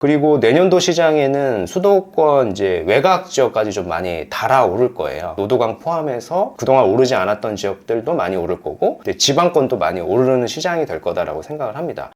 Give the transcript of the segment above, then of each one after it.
그리고 내년도 시장에는 수도권 이제 외곽 지역까지 좀 많이 달아오를 거예요. 노도강 포함해서 그동안 오르지 않았던 지역들도 많이 오를 거고, 지방권도 많이 오르는 시장이 될 거다라고 생각을 합니다.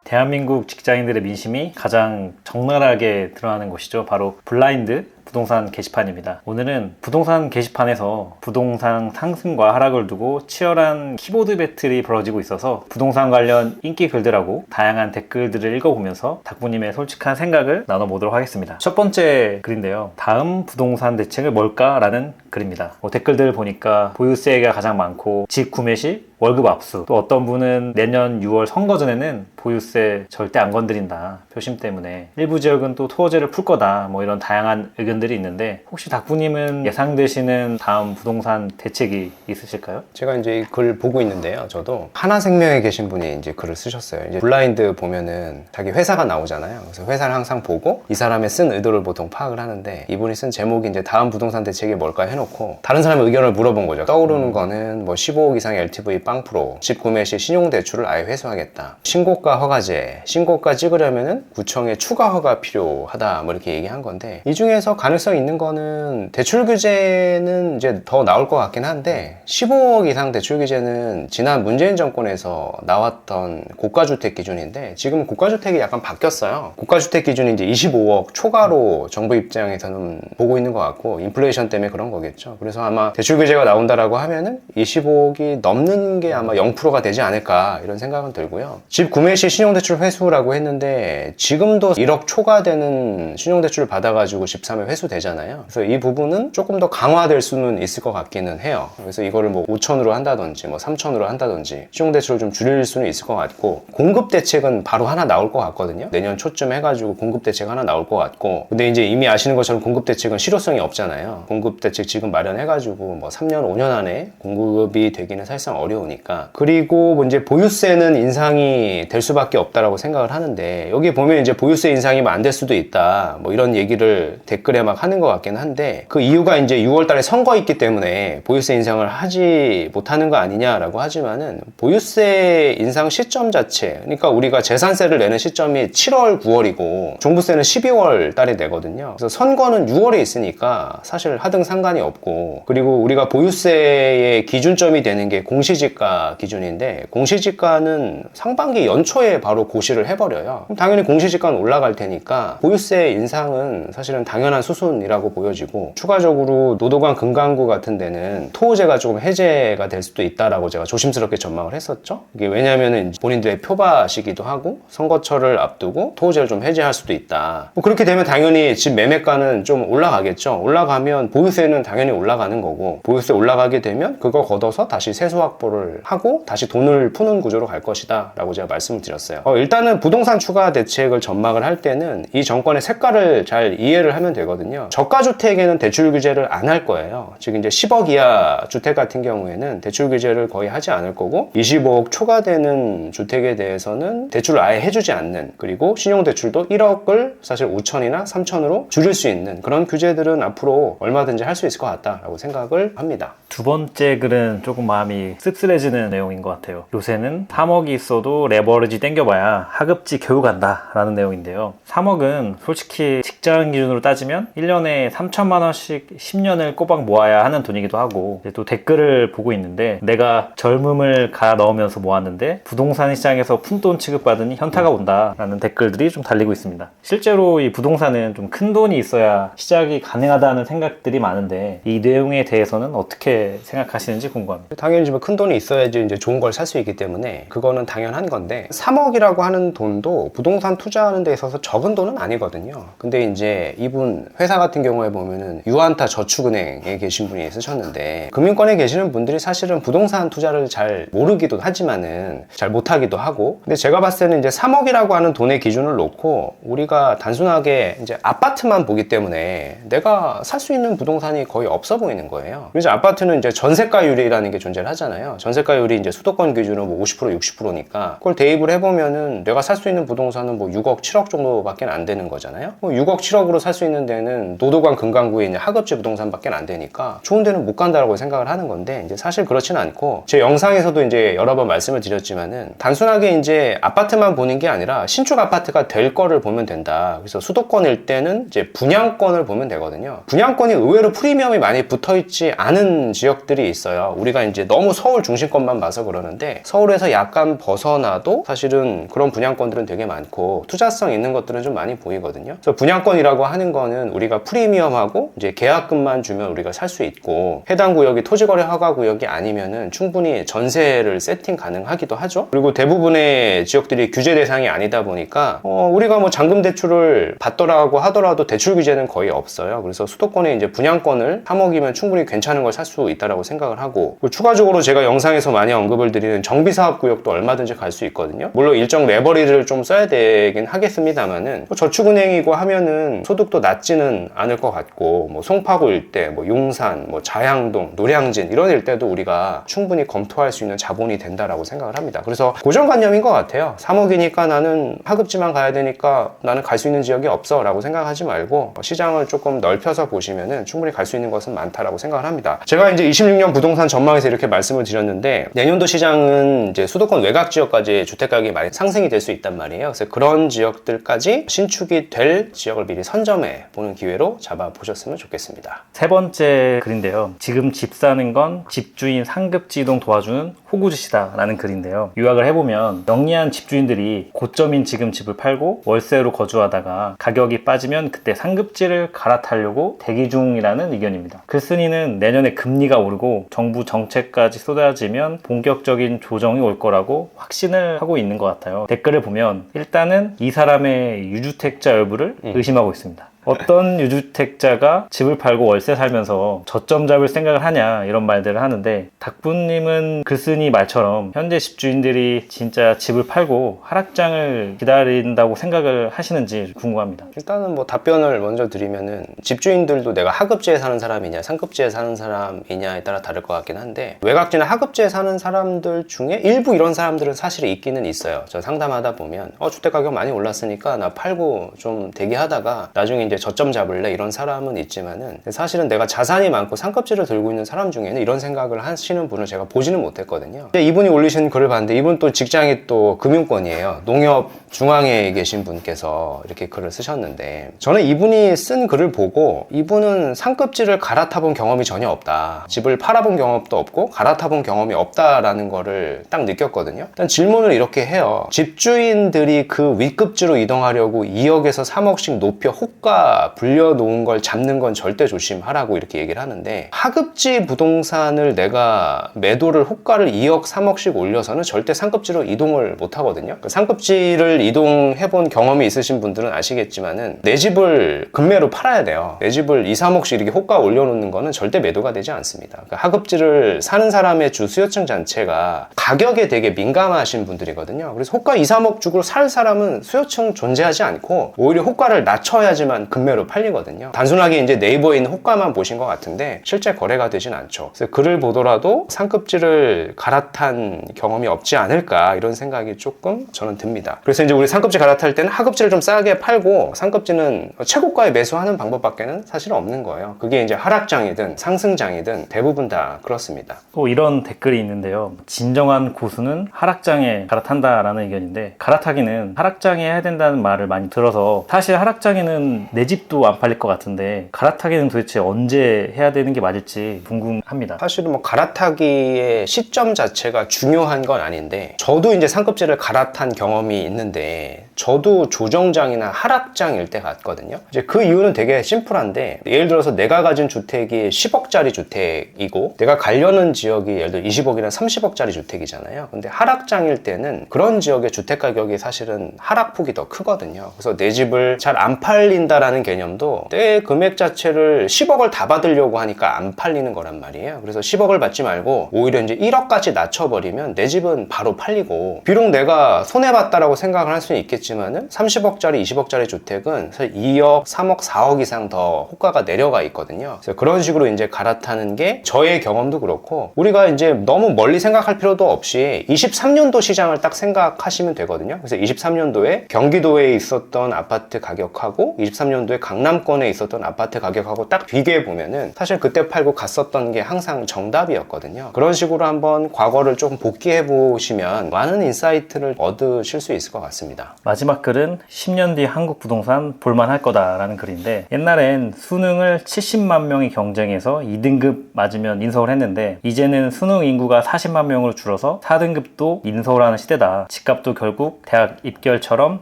대한민국 직장인들의 민심이 가장 적나라하게 드러나는 곳이죠. 바로 블라인드 부동산 게시판입니다. 오늘은 부동산 게시판에서 부동산 상승과 하락을 두고 치열한 키보드 배틀이 벌어지고 있어서 부동산 관련 인기 글들하고 다양한 댓글들을 읽어보면서 닥부님의 솔직한 생각을 나눠보도록 하겠습니다. 첫 번째 글인데요. 다음 부동산 대책은 뭘까라는 글입니다. 댓글들 보니까 보유세가 가장 많고 집 구매 시 월급 압수, 또 어떤 분은 내년 6월 선거 전에는 보유세 절대 안 건드린다, 표심 때문에 일부 지역은 또 토어제를 풀 거다, 뭐 이런 다양한 의견들이 있는데, 혹시 닥부님은 예상되시는 다음 부동산 대책이 있으실까요? 제가 이제 이 글 보고 있는데요. 저도 하나생명에 계신 분이 이제 글을 쓰셨어요. 이제 블라인드 보면은 자기 회사가 나오잖아요. 그래서 회사를 항상 보고 이 사람의 쓴 의도를 보통 파악을 하는데, 이분이 쓴 제목이 이제 다음 부동산 대책이 뭘까 해놓고 다른 사람의 의견을 물어본 거죠. 떠오르는 거는 뭐 15억 이상 LTV 빵 프로, 집 구매 시 신용대출을 아예 회수하겠다, 신고가 허가제, 신고가 찍으려면은 구청에 추가 허가 필요하다, 뭐 이렇게 얘기한 건데, 이 중에서 가능성 있는 거는 대출 규제는 이제 더 나올 것 같긴 한데, 15억 이상 대출 규제는 지난 문재인 정권에서 나왔던 고가주택 기준인데, 지금 고가주택이 약간 바뀌었어요. 고가주택 기준이 이제 25억 초과로 정부 입장에서는 보고 있는 것 같고, 인플레이션 때문에 그런 거겠죠. 그래서 아마 대출 규제가 나온다라고 하면은 25억이 넘는 게 아마 0%가 되지 않을까, 이런 생각은 들고요. 집 구매 시 신용대출 회수라고 했는데, 지금도 1억 초과되는 신용대출을 받아가지고 집 사면 회수되잖아요. 그래서 이 부분은 조금 더 강화될 수는 있을 것 같기는 해요. 그래서 이거를 뭐 5천으로 한다든지 뭐 3천으로 한다든지 신용대출을 좀 줄일 수는 있을 것 같고, 공급대책은 바로 하나 나올 것 같거든요. 내년 초쯤 해가지고 공급대책 하나 나올 것 같고, 근데 이제 이미 아시는 것처럼 공급대책은 실효성이 없잖아요. 공급대책 지금 마련해가지고 뭐 3년 5년 안에 공급이 되기는 사실상 어려우니까. 그리고 뭐 이제 보유세는 인상이 될 수밖에 없다라고 생각을 하는데, 여기 보면 이제 보유세 인상이 안 될 수도 있다, 뭐 이런 얘기를 댓글에 막 하는 것 같긴 한데, 그 이유가 이제 6월 달에 선거 있기 때문에 보유세 인상을 하지 못하는 거 아니냐라고 하지만은, 보유세 인상 시점 자체, 그러니까 우리가 재산세를 내는 시점이 7월 9월이고 종부세는 12월 달에 내거든요. 그래서 선거는 6월에 있으니까 사실 하등 상관이 없고, 그리고 우리가 보유세의 기준점이 되는 게 공시지가 기준인데, 공시지가는 상반기 연초에 바로 고시를 해버려요. 그럼 당연히 공시지가는 올라갈 테니까 보유세 인상은 사실은 당연한 수순이라고 보여지고, 추가적으로 노도강 금강구 같은 데는 토호제가 조금 해제가 될 수도 있다라고 제가 조심스럽게 전망을 했었죠. 이게 왜냐면은 본인들의 표밭이기도 하고 선거철을 앞두고 토호제를 좀 해제할 수도 있다. 뭐 그렇게 되면 당연히 집 매매가는 좀 올라가겠죠. 올라가면 보유세는 당연히 올라가는 거고, 보유세 올라가게 되면 그거 걷어서 다시 세수 확보를 하고 다시 돈을 푸는 구조로 갈 것이다 라고 제가 말씀을 드렸어요. 일단은 부동산 추가 대책을 전망을 할 때는 이 정권의 색깔을 잘 이해를 하면 되거든요. 저가주택에는 대출 규제를 안 할 거예요. 즉 이제 10억 이하 주택 같은 경우에는 대출 규제를 거의 하지 않을 거고, 25억 초과되는 주택에 대해서는 대출을 아예 해주지 않는, 그리고 신용대출도 1억을 사실 5천이나 3천으로 줄일 수 있는 그런 규제들은 앞으로 얼마든지 할 수 있을 것 같다라고 생각을 합니다. 두 번째 글은 조금 마음이 씁쓸해지는 내용인 것 같아요. 요새는 3억이 있어도 레버리지 땡겨봐야 하급지 겨우 간다 라는 내용인데요. 3억은 솔직히 직장 기준으로 따지면 1년에 3천만 원씩 10년을 꼬박 모아야 하는 돈이기도 하고, 또 댓글을 보고 있는데, 내가 젊음을 가 넣으면서 모았는데 부동산 시장에서 푼돈 취급받으니 현타가 온다 라는 댓글들이 좀 달리고 있습니다. 실제로 이 부동산은 좀 큰 돈이 있어야 시작이 가능하다는 생각들이 많은데, 이 내용에 대해서는 어떻게 생각하시는지 궁금합니다. 당연히 큰 돈이 있어야지 이제 좋은 걸 살 수 있기 때문에 그거는 당연한 건데, 3억이라고 하는 돈도 부동산 투자하는 데 있어서 적은 돈은 아니거든요. 근데 이제 이분 회사 같은 경우에 보면은 유한타 저축은행에 계신 분이 쓰셨는데, 금융권에 계시는 분들이 사실은 부동산 투자를 잘 모르기도 하지만은 잘 못하기도 하고, 근데 제가 봤을 때는 이제 3억이라고 하는 돈의 기준을 놓고 우리가 단순하게 이제 아파트만 보기 때문에 내가 살 수 있는 부동산이 거의 없어 보이는 거예요. 그래서 아파트는 이제 전세가율이라는 게 존재를 하잖아요. 전세가율이 이제 수도권 기준으로 뭐 50% 60%니까 그걸 대입을 해보면은 내가 살 수 있는 부동산은 뭐 6억 7억 정도밖에 안 되는 거잖아요. 뭐 6억 7억으로 살 수 있는 데는 노도관 금강구에 있는 하급지 부동산밖에 안 되니까 좋은 데는 못 간다라고 생각을 하는 건데 이제 사실 그렇지는 않고 제 영상에서도 이제 여러 번 말씀을 드렸지만은 단순하게 이제 아파트만 보는 게 아니라 신축 아파트가 될 거를 보면 된다. 그래서 수도권일 때는 이제 분양권을 보면 되거든요. 분양권이 의외로 프리미엄이 많이 붙어 있지 않은 지역들이 있어요. 우리가 이제 너무 서울 중심권만 봐서 그러는데 서울에서 약간 벗어나도 사실은 그런 분양권들은 되게 많고 투자성 있는 것들은 좀 많이 보이거든요. 그래서 분양권이라고 하는 거는 우리가 프리미엄하고 이제 계약금만 주면 우리가 살 수 있고 해당 구역이 토지거래 허가 구역이 아니면은 충분히 전세를 세팅 가능하기도 하죠. 그리고 대부분의 지역들이 규제 대상이 아니다 보니까 우리가 뭐 잔금 대출을 받더라고 하더라도 대출 규제는 거의 없어요. 그래서 수도권에 이제 분양권을 3억이면 충분히 괜찮은 걸 살 수 있다라고 생각을 하고 추가적으로 제가 영상에서 많이 언급을 드리는 정비사업 구역도 얼마든지 갈 수 있거든요. 물론 일정 레버리지를 좀 써야 되긴 하겠습니다만은 저축은행이고 하면은 소득도 낮지는 않을 것 같고 뭐 송파구 일대, 뭐 용산, 뭐 자양동, 노량진 이런 일대도 우리가 충분히 검토할 수 있는 자본이 된다라고 생각을 합니다. 그래서 고정관념인 것 같아요. 3억이니까 나는 하급지만 가야 되니까 나는 갈 수 있는 지역이 없어 라고 생각하지 말고 시장을 조금 넓혀서 보시면은 충분히 갈 수 있는 것은 많다라고 생각을 합니다. 제가 이제 26년 부동산 전망에서 이렇게 말씀을 드렸는데 내년도 시장은 이제 수도권 외곽 지역까지 주택가격이 많이 상승이 될 수 있단 말이에요. 그래서 그런 지역들까지 신축이 될 지역을 미리 선점해 보는 기회로 잡아보셨으면 좋겠습니다. 세 번째 글인데요. 지금 집 사는 건 집주인 상급지 이동 도와주는 호구짓이다 라는 글인데요. 요약을 해보면 영리한 집주인들이 고점인 지금 집을 팔고 월세로 거주하다가 가격이 빠지면 그때 상급지를 갈아타려고 대기 중이라는 의견입니다. 글쓴이는 내년에 금리가 오르고 정부 정책까지 쏟아지면 본격적인 조정이 올 거라고 확신을 하고 있는 것 같아요. 댓글을 보면 일단은 이 사람의 유주택자 여부를 의심하고 있습니다. 어떤 유주택자가 집을 팔고 월세 살면서 저점 잡을 생각을 하냐 이런 말들을 하는데 닥부님은 글쓴이 말처럼 현재 집주인들이 진짜 집을 팔고 하락장을 기다린다고 생각을 하시는지 궁금합니다. 일단은 뭐 답변을 먼저 드리면은 집주인들도 내가 하급지에 사는 사람이냐 상급지에 사는 사람이냐에 따라 다를 것 같긴 한데 외곽지나 하급지에 사는 사람들 중에 일부 이런 사람들은 사실 있기는 있어요. 저 상담하다 보면 주택가격 많이 올랐으니까 나 팔고 좀 대기하다가 나중에 이제 저점 잡을래 이런 사람은 있지만은 사실은 내가 자산이 많고 상급지를 들고 있는 사람 중에는 이런 생각을 하시는 분을 제가 보지는 못했거든요. 이분이 올리신 글을 봤는데 이분 또 직장이 또 금융권이에요. 농협 중앙에 계신 분께서 이렇게 글을 쓰셨는데 저는 이분이 쓴 글을 보고 이분은 상급지를 갈아타본 경험이 전혀 없다. 집을 팔아본 경험도 없고 갈아타본 경험이 없다라는 거를 딱 느꼈거든요. 일단 질문을 이렇게 해요. 집주인들이 그 윗급지로 이동하려고 2억에서 3억씩 높여 호가 불려놓은 걸 잡는 건 절대 조심하라고 이렇게 얘기를 하는데 하급지 부동산을 내가 매도를 호가를 2억 3억씩 올려서는 절대 상급지로 이동을 못 하거든요. 상급지를 이동해본 경험이 있으신 분들은 아시겠지만은 내 집을 금매로 팔아야 돼요. 내 집을 2, 3억씩 이렇게 호가 올려놓는 거는 절대 매도가 되지 않습니다. 그러니까 하급지를 사는 사람의 주 수요층 자체가 가격에 되게 민감하신 분들이거든요. 그래서 호가 2, 3억 주고 살 사람은 수요층 존재하지 않고 오히려 호가를 낮춰야지만 금매로 팔리거든요. 단순하게 이제 네이버에 있는 호가만 보신 것 같은데 실제 거래가 되진 않죠. 그래서 글을 보더라도 상급지를 갈아탄 경험이 없지 않을까 이런 생각이 조금 저는 듭니다. 그래서 이제 우리 상급지 갈아탈 때는 하급지를 좀 싸게 팔고 상급지는 최고가에 매수하는 방법밖에는 사실 없는 거예요. 그게 이제 하락장이든 상승장이든 대부분 다 그렇습니다. 또 이런 댓글이 있는데요. 진정한 고수는 하락장에 갈아탄다라는 의견인데 갈아타기는 하락장에 해야 된다는 말을 많이 들어서 사실 하락장에는 내 집도 안 팔릴 것 같은데 갈아타기는 도대체 언제 해야 되는 게 맞을지 궁금합니다. 사실은 뭐 갈아타기의 시점 자체가 중요한 건 아닌데 저도 이제 상급지를 갈아탄 경험이 있는데 저도 조정장이나 하락장일 때 갔거든요. 이제 그 이유는 되게 심플한데 예를 들어서 내가 가진 주택이 10억짜리 주택이고 내가 가려는 지역이 예를 들어 20억이나 30억짜리 주택이잖아요. 근데 하락장일 때는 그런 지역의 주택 가격이 사실은 하락폭이 더 크거든요. 그래서 내 집을 잘 안 팔린다라는 개념도 내 금액 자체를 10억을 다 받으려고 하니까 안 팔리는 거란 말이에요. 그래서 10억을 받지 말고 오히려 이제 1억까지 낮춰버리면 내 집은 바로 팔리고 비록 내가 손해봤다라고 생각을 할 수는 있겠지만은 30억짜리 20억짜리 주택은 사실 2억 3억 4억 이상 더 호가가 내려가 있거든요. 그래서 그런 식으로 이제 갈아타는 게 저의 경험도 그렇고 우리가 이제 너무 멀리 생각할 필요도 없이 23년도 시장을 딱 생각하시면 되거든요. 그래서 23년도에 경기도에 있었던 아파트 가격하고 23년 2020년도에 강남권에 있었던 아파트 가격하고 딱 비교해 보면은 사실 그때 팔고 갔었던 게 항상 정답이었거든요. 그런 식으로 한번 과거를 조금 복귀해 보시면 많은 인사이트를 얻으실 수 있을 것 같습니다. 마지막 글은 10년 뒤 한국 부동산 볼만할 거다라는 글인데, 옛날엔 수능을 70만 명이 경쟁해서 2등급 맞으면 인서울 했는데 이제는 수능 인구가 40만 명으로 줄어서 4등급도 인서울하는 시대다. 집값도 결국 대학 입결처럼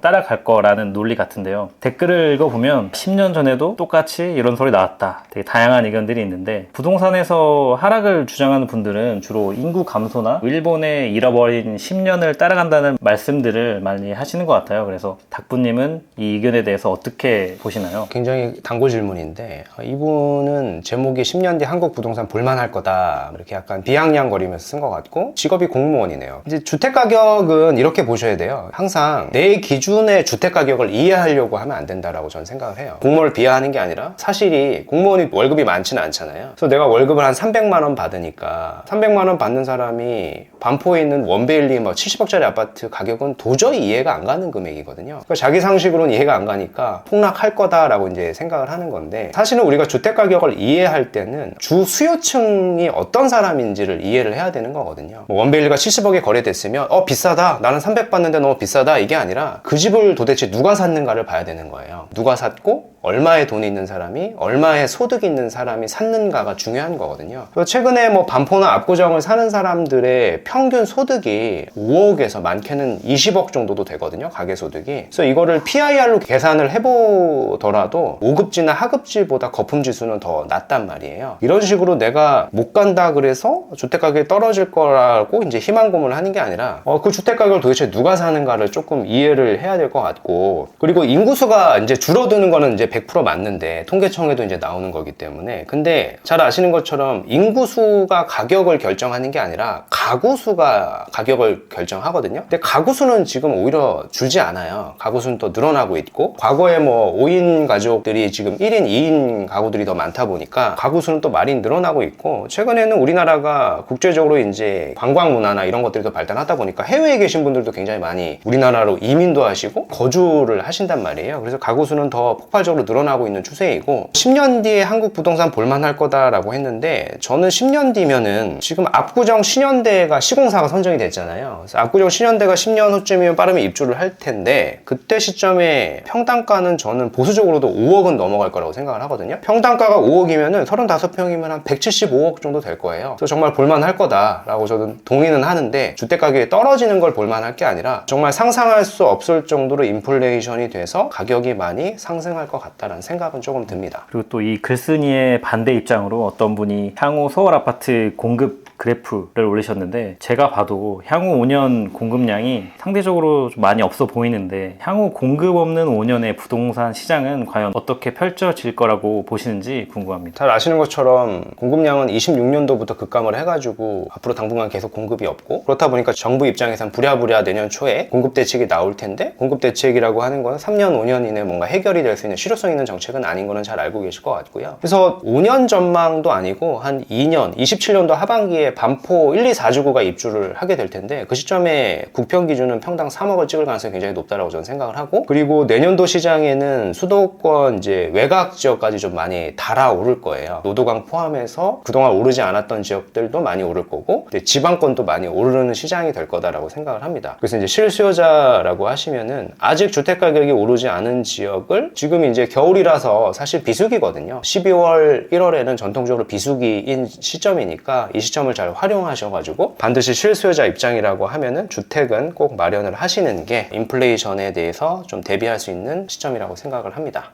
따라갈 거라는 논리 같은데요. 댓글을 읽어보면 10년 전에도 똑같이 이런 소리 나왔다. 되게 다양한 의견들이 있는데, 부동산에서 하락을 주장하는 분들은 주로 인구 감소나 일본의 잃어버린 10년을 따라간다는 말씀들을 많이 하시는 것 같아요. 그래서 닥부님은 이 의견에 대해서 어떻게 보시나요? 굉장히 단고 질문인데, 이분은 제목이 10년 뒤 한국 부동산 볼만할 거다 이렇게 약간 비아냥거리면서 쓴 것 같고, 직업이 공무원이네요. 이제 주택가격은 이렇게 보셔야 돼요. 항상 내 기준의 주택가격을 이해하려고 하면 안 된다라고 저는 생각을 해요. 공무원을 비하하는 게 아니라 사실이 공무원이 월급이 많지는 않잖아요. 그래서 내가 월급을 한 300만 원 받으니까 300만 원 받는 사람이 반포에 있는 원베일리 70억짜리 아파트 가격은 도저히 이해가 안 가는 금액이거든요. 그러니까 자기 상식으로는 이해가 안 가니까 폭락할 거다라고 이제 생각을 하는 건데, 사실은 우리가 주택 가격을 이해할 때는 주 수요층이 어떤 사람인지를 이해를 해야 되는 거거든요. 원베일리가 70억에 거래됐으면 비싸다, 나는 300 받는데 너무 비싸다, 이게 아니라 그 집을 도대체 누가 샀는가를 봐야 되는 거예요. 누가 샀고 얼마의 돈이 있는 사람이, 얼마의 소득이 있는 사람이 샀는가가 중요한 거거든요. 그래서 최근에 반포나 압구정을 사는 사람들의 평균 소득이 5억에서 많게는 20억 정도도 되거든요, 가계소득이. 그래서 이거를 PIR로 계산을 해보더라도 5급지나 하급지보다 거품지수는 더 낮단 말이에요. 이런 식으로 내가 못 간다 그래서 주택가격이 떨어질 거라고 이제 희망고문을 하는 게 아니라 그 주택가격을 도대체 누가 사는가를 조금 이해를 해야 될 것 같고, 그리고 인구수가 이제 줄어드는 거는 이제 100% 맞는데 통계청에도 이제 나오는 거기 때문에, 근데 잘 아시는 것처럼 인구수가 가격을 결정하는 게 아니라 가구수가 가격을 결정하거든요. 근데 가구수는 지금 오히려 줄지 않아요. 가구수는 또 늘어나고 있고, 과거에 5인 가족들이 지금 1인, 2인 가구들이 더 많다 보니까 가구수는 또 많이 늘어나고 있고, 최근에는 우리나라가 국제적으로 이제 관광 문화나 이런 것들이 더 발달하다 보니까 해외에 계신 분들도 굉장히 많이 우리나라로 이민도 하시고 거주를 하신단 말이에요. 그래서 가구수는 더 폭발적으로 늘어나고 있는 추세이고, 10년 뒤에 한국 부동산 볼만할 거다라고 했는데, 저는 10년 뒤면은 지금 압구정 신현대가 시공사가 선정이 됐잖아요. 그래서 압구정 신현대가 10년 후쯤이면 빠르면 입주를 할 텐데, 그때 시점에 평당가는 저는 보수적으로도 5억은 넘어갈 거라고 생각을 하거든요. 평당가가 5억이면은 35평이면 한 175억 정도 될 거예요. 그래서 정말 볼만할 거다라고 저는 동의는 하는데, 주택가격이 떨어지는 걸 볼만할 게 아니라 정말 상상할 수 없을 정도로 인플레이션이 돼서 가격이 많이 상승할 것 같다라는 생각은 조금 듭니다. 그리고 또 이 글쓴이의 반대 입장으로 어떤 분이 향후 서울 아파트 공급 그래프를 올리셨는데, 제가 봐도 향후 5년 공급량이 상대적으로 좀 많이 없어 보이는데, 향후 공급 없는 5년의 부동산 시장은 과연 어떻게 펼쳐질 거라고 보시는지 궁금합니다. 잘 아시는 것처럼 공급량은 26년도부터 급감을 해가지고 앞으로 당분간 계속 공급이 없고, 그렇다 보니까 정부 입장에선 부랴부랴 내년 초에 공급 대책이 나올 텐데, 공급 대책이라고 하는 건 3년, 5년 이내 뭔가 해결이 될 수 있는 실효성 있는 정책은 아닌 거는 잘 알고 계실 것 같고요. 그래서 5년 전망도 아니고 한 2년, 27년도 하반기에 반포 1, 2, 4주구가 입주를 하게 될 텐데, 그 시점에 국평 기준은 평당 3억을 찍을 가능성이 굉장히 높다라고 저는 생각을 하고, 그리고 내년도 시장에는 수도권 이제 외곽 지역까지 좀 많이 달아오를 거예요. 노도강 포함해서 그동안 오르지 않았던 지역들도 많이 오를 거고, 지방권도 많이 오르는 시장이 될 거다라고 생각을 합니다. 그래서 이제 실수요자라고 하시면은 아직 주택 가격이 오르지 않은 지역을, 지금 이제 겨울이라서 사실 비수기거든요. 12월, 1월에는 전통적으로 비수기인 시점이니까 이 시점을 잘 활용하셔가지고 반드시 실수요자 입장이라고 하면은 주택은 꼭 마련을 하시는 게 인플레이션에 대해서 좀 대비할 수 있는 시점이라고 생각을 합니다.